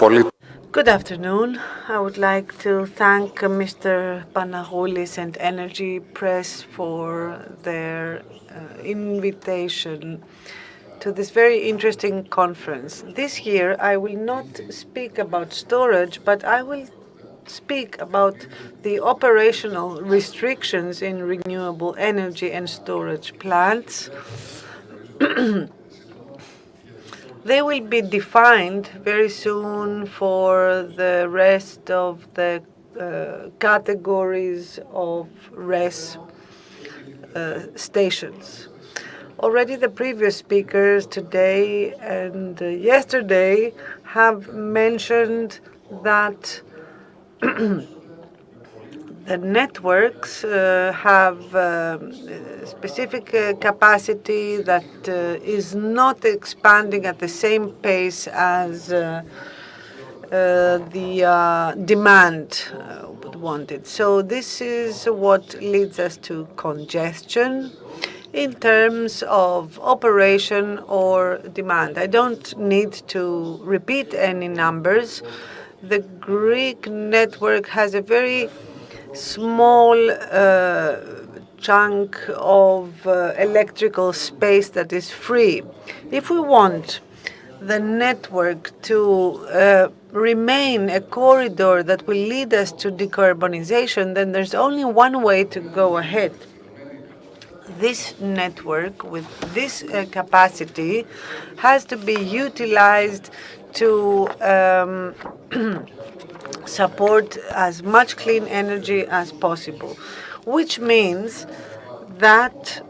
Πολύ. Good afternoon. I would like to thank Mr. Panagoulis and Energy Press for their invitation to this very interesting conference. This year, I will not speak about storage, but I will speak about the operational restrictions in renewable energy and storage plants. They will be defined very soon for the rest of the categories of RES stations. Already the previous speakers today and yesterday have mentioned that the networks have specific capacity that is not expanding at the same pace as the demand would want it. So this is what leads us to congestion in terms of operation or demand. I don't need to repeat any numbers. The Greek network has a very small chunk of electrical space that is free. If we want the network to remain a corridor that will lead us to decarbonization, then there's only one way to go ahead. This network with this capacity has to be utilized to support as much clean energy as possible, which means that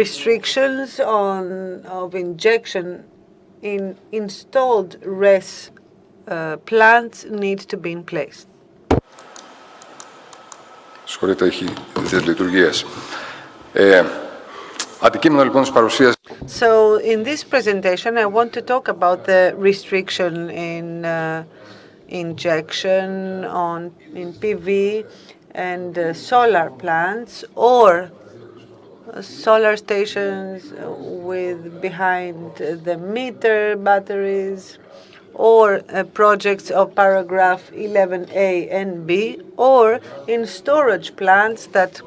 restrictions of injection in installed RES plants need to be in place. Συγχωρείτε, έχει τις λειτουργίες. Αντικείμενο λοιπόν της παρουσίας. So in this presentation, I want to talk about the restriction in injection in PV and solar plants or solar stations with behind the meter batteries or projects of paragraph 11A and B or in storage plants that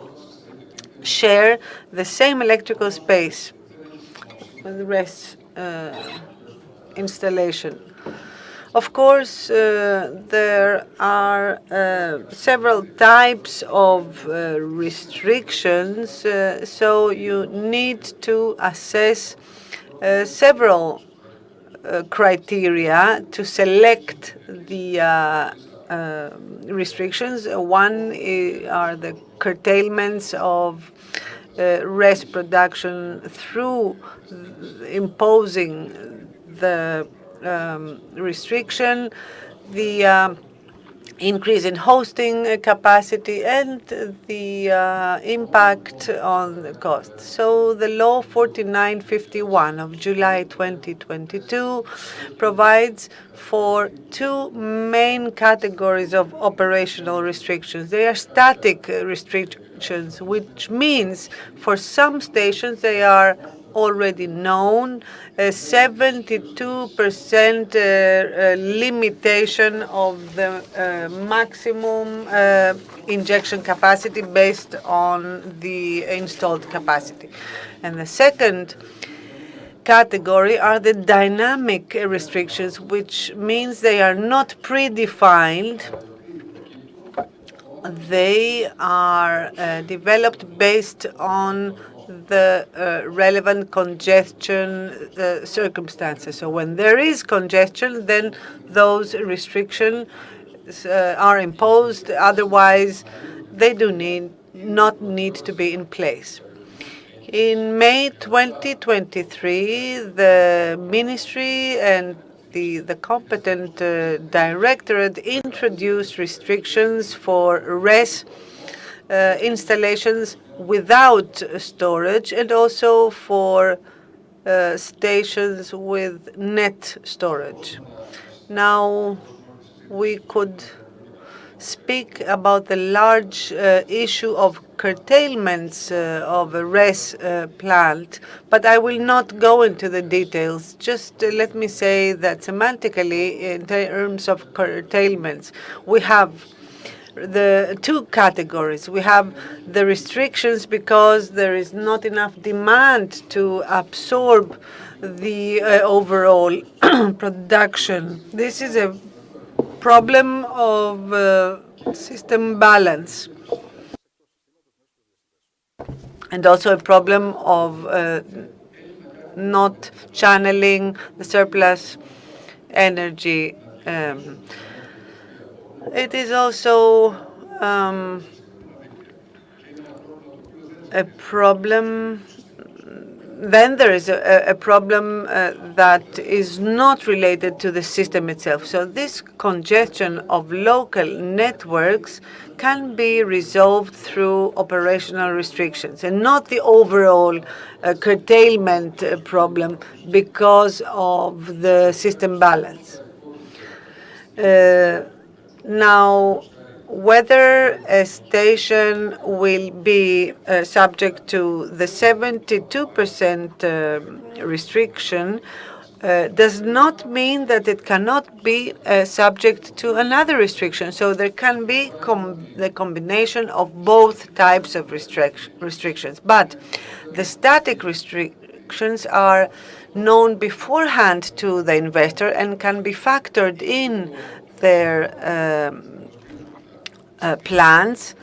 share the same electrical space with the RES installation. Of course, there are several types of restrictions, so you need to assess several criteria to select the restrictions. One are the curtailments of RES production through imposing the restriction, the increase in hosting capacity, and the impact on the cost. So the Law 4951 of July 2022 provides for two main categories of operational restrictions. They are static restrictions, which means for some stations they are already known, a 72% limitation of the maximum injection capacity based on the installed capacity. And the second category are the dynamic restrictions, which means they are not predefined. They are developed based on the relevant congestion circumstances. So when there is congestion, then those restrictions are imposed. Otherwise, they do not need to be in place. In May 2023, the Ministry and the competent directorate introduced restrictions for RES installations without storage and also for stations with net storage. Now, we could speak about the large issue of curtailments of a RES plant, but I will not go into the details. Just let me say that semantically, in terms of curtailments, we have the two categories. We have the restrictions because there is not enough demand to absorb the overall production. This is a problem of system balance, and also a problem of not channeling the surplus energy. It is also a problem. Then there is a problem that is not related to the system itself. So this congestion of local networks can be resolved through operational restrictions and not the overall curtailment problem because of the system balance. Now, whether a station will be subject to the 72% restriction does not mean that it cannot be subject to another restriction. So there can be the combination of both types of restrictions. But the static restrictions are known beforehand to the investor and can be factored in their plans.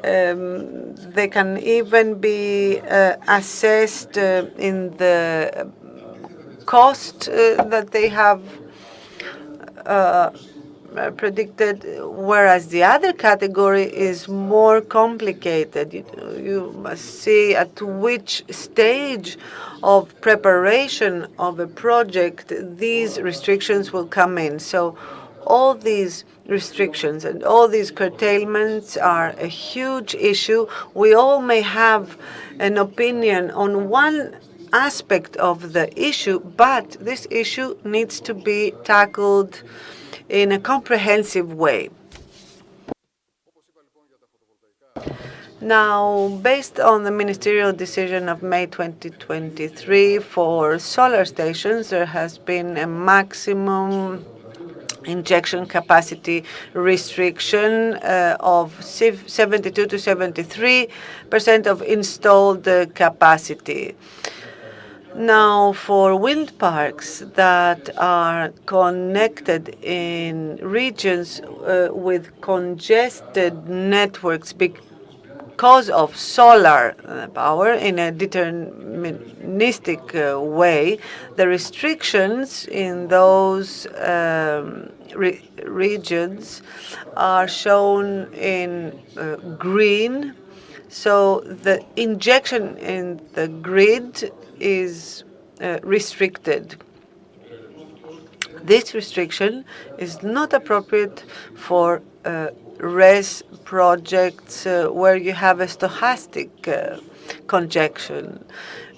They can even be assessed in the cost that they have predicted, whereas the other category is more complicated. You must see at which stage of preparation of a project these restrictions will come in. So all these restrictions and all these curtailments are a huge issue. We all may have an opinion on one aspect of the issue, but this issue needs to be tackled in a comprehensive way. Now, based on the ministerial decision of May 2023 for solar stations, there has been a maximum injection capacity restriction of 72 to 73% of installed capacity. Now, for wind parks that are connected in regions with congested networks because of solar power in a deterministic way, the restrictions in those regions are shown in green. So the injection in the grid is restricted. This restriction is not appropriate for RES projects where you have a stochastic congestion,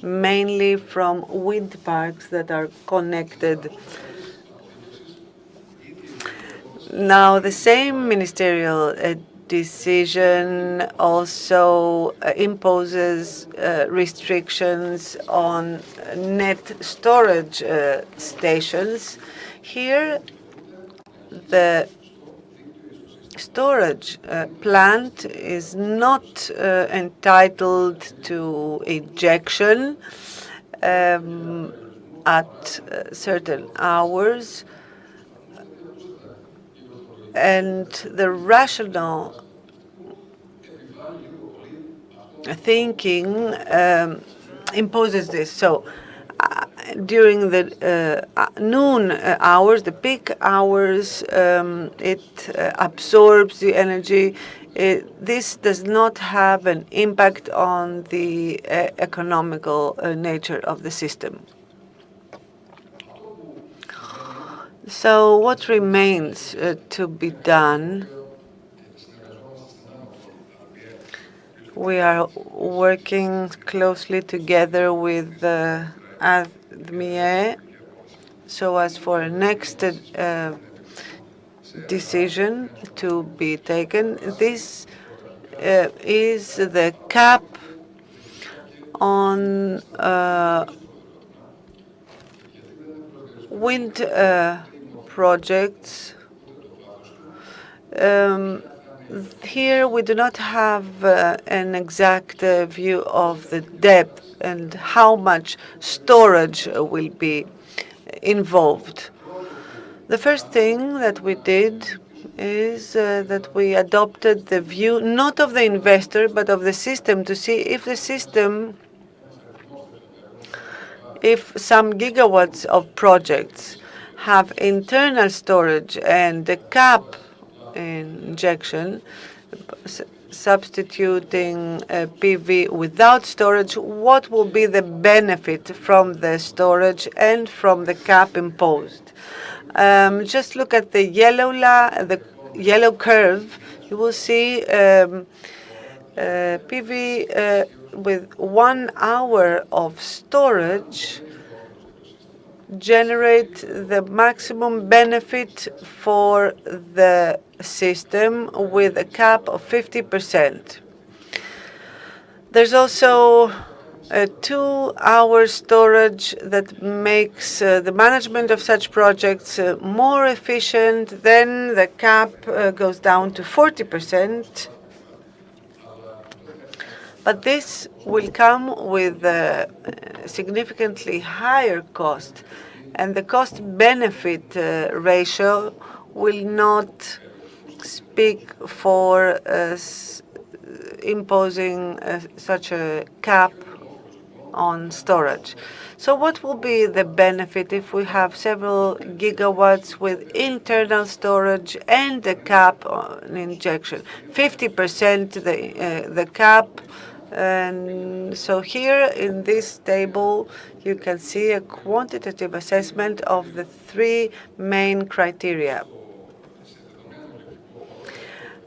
mainly from wind parks that are connected. Now, the same ministerial decision also imposes restrictions on net storage stations. Here, the storage plant is not entitled to ejection at certain hours, and the rational thinking imposes this. So during the noon hours, the peak hours, it absorbs the energy. This does not have an impact on the economical nature of the system. So what remains to be done? We are working closely together with ADMIE so as for a next decision to be taken. This is the cap on wind projects. Here we do not have an exact view of the depth and how much storage will be involved. The first thing that we did is that we adopted the view not of the investor but of the system, to see if the system, if some gigawatts of projects have internal storage and the cap injection, substituting PV without storage, what will be the benefit from the storage and from the cap imposed? Just look at the yellow curve. You will see PV with 1 hour of storage generate the maximum benefit for the system with a cap of 50%. There's also a 2-hour storage that makes the management of such projects more efficient. Then the cap goes down to 40%. But this will come with a significantly higher cost, and the cost-benefit ratio will not speak for imposing such a cap on storage. So what will be the benefit if we have several gigawatts with internal storage and a cap on injection? 50% the cap. And so here in this table, you can see a quantitative assessment of the 3 main criteria.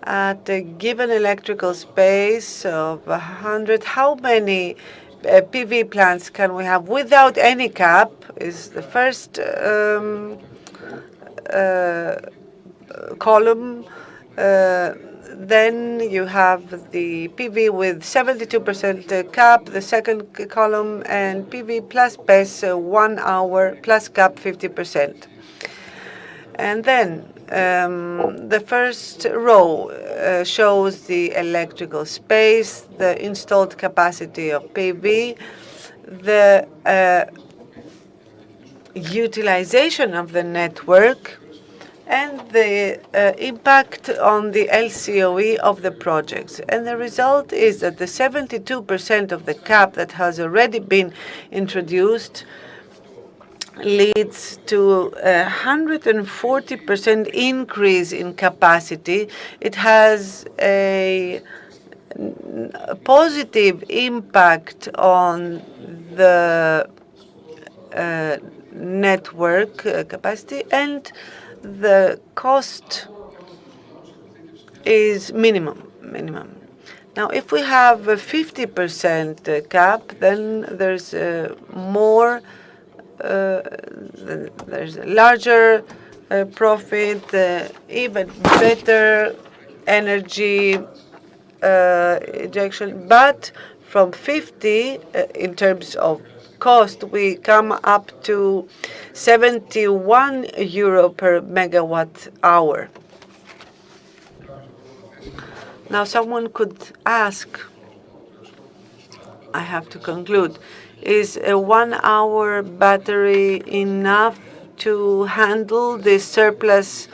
At a given electrical space of 100, how many PV plants can we have without any cap is the first column. Then you have the PV with 72% cap, the second column, and PV plus BESS 1 hour plus cap 50%. And then the first row shows the electrical space, the installed capacity of PV, the utilization of the network, and the impact on the LCOE of the projects. And the result is that the 72% of the cap that has already been introduced leads to a 140% increase in capacity. It has a positive impact on the network capacity, and the cost is minimum. Now, if we have a 50% cap, then there's more. There's a larger profit, even better energy injection. But from 50, in terms of cost, we come up to 71 euro per megawatt hour. Now, someone could ask, I have to conclude, is a 1-hour battery enough to handle this surplus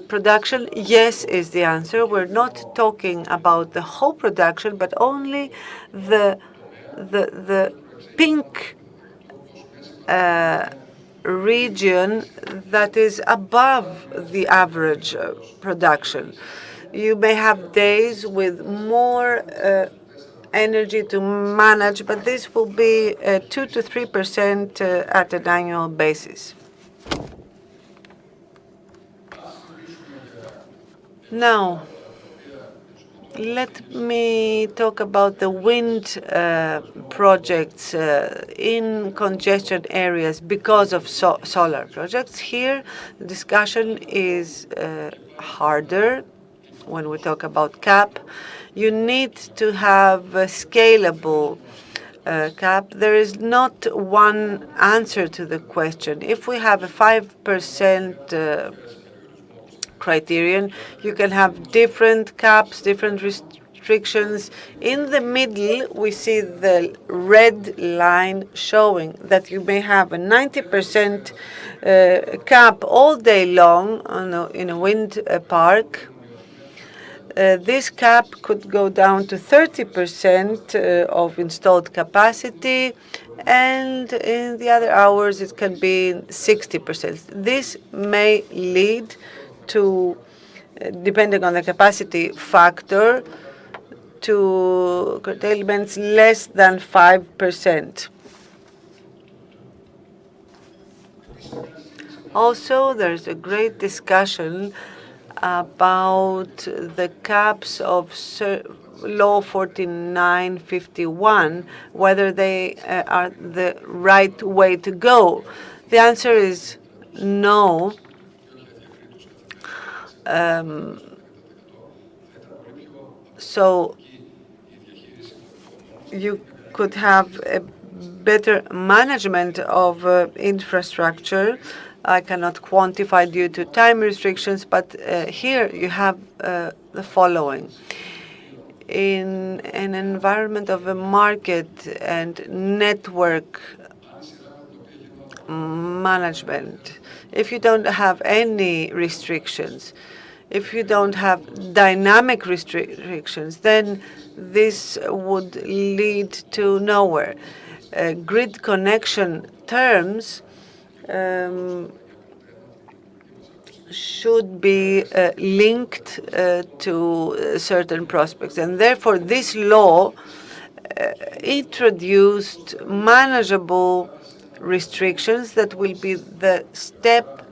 production? Yes, is the answer. We're not talking about the whole production, but only the pink region that is above the average production. You may have days with more energy to manage, but this will be 2 to 3% at an annual basis. Now, let me talk about the wind projects in congestion areas because of solar projects. Here, the discussion is harder when we talk about cap. You need to have a scalable cap. There is not one answer to the question. If we have a 5% criterion, you can have different caps, different restrictions. In the middle, we see the red line showing that you may have a 90% cap all day long in a wind park. This cap could go down to 30% of installed capacity, and in the other hours it can be 60%. This may lead to, depending on the capacity factor, to curtailments less than 5%. Also, there's a great discussion about the caps of Law 4951, whether they are the right way to go. The answer is no. So you could have a better management of infrastructure. I cannot quantify due to time restrictions, but here you have the following. In an environment of a market and network management, if you don't have any restrictions, if you don't have dynamic restrictions, then this would lead to nowhere. Grid connection terms should be linked to certain prospects. And therefore, this law introduced manageable restrictions that will be the step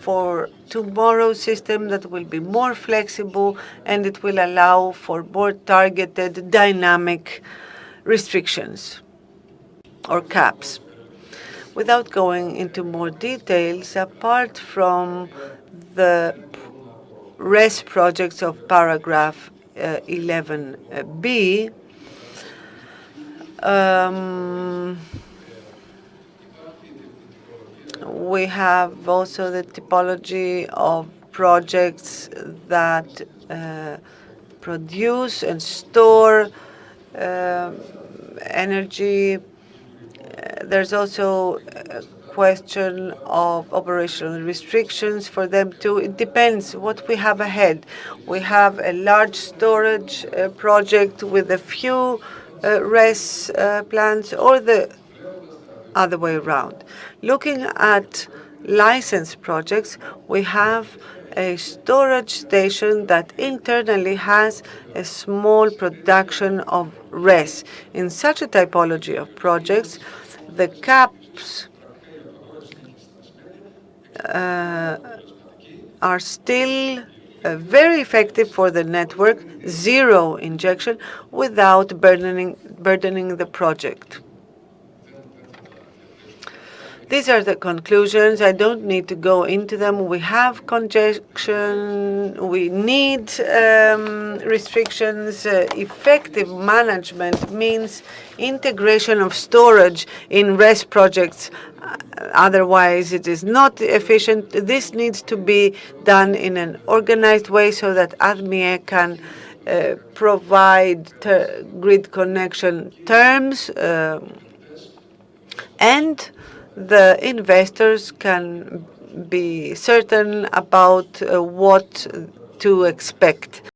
for tomorrow's system that will be more flexible, and it will allow for more targeted dynamic restrictions or caps. Without going into more details, apart from the RES projects of paragraph 11b, we have also the typology of projects that produce and store energy. There's also a question of operational restrictions for them too. It depends what we have ahead. We have a large storage project with a few RES plants, or the other way around. Looking at licensed projects, we have a storage station that internally has a small production of RES. In such a typology of projects, the caps are still very effective for the network, zero injection, without burdening the project. These are the conclusions. I don't need to go into them. We have congestion. We need restrictions. Effective management means integration of storage in RES projects. Otherwise, it is not efficient. This needs to be done in an organized way so that ADMIE can provide grid connection terms, and the investors can be certain about what to expect.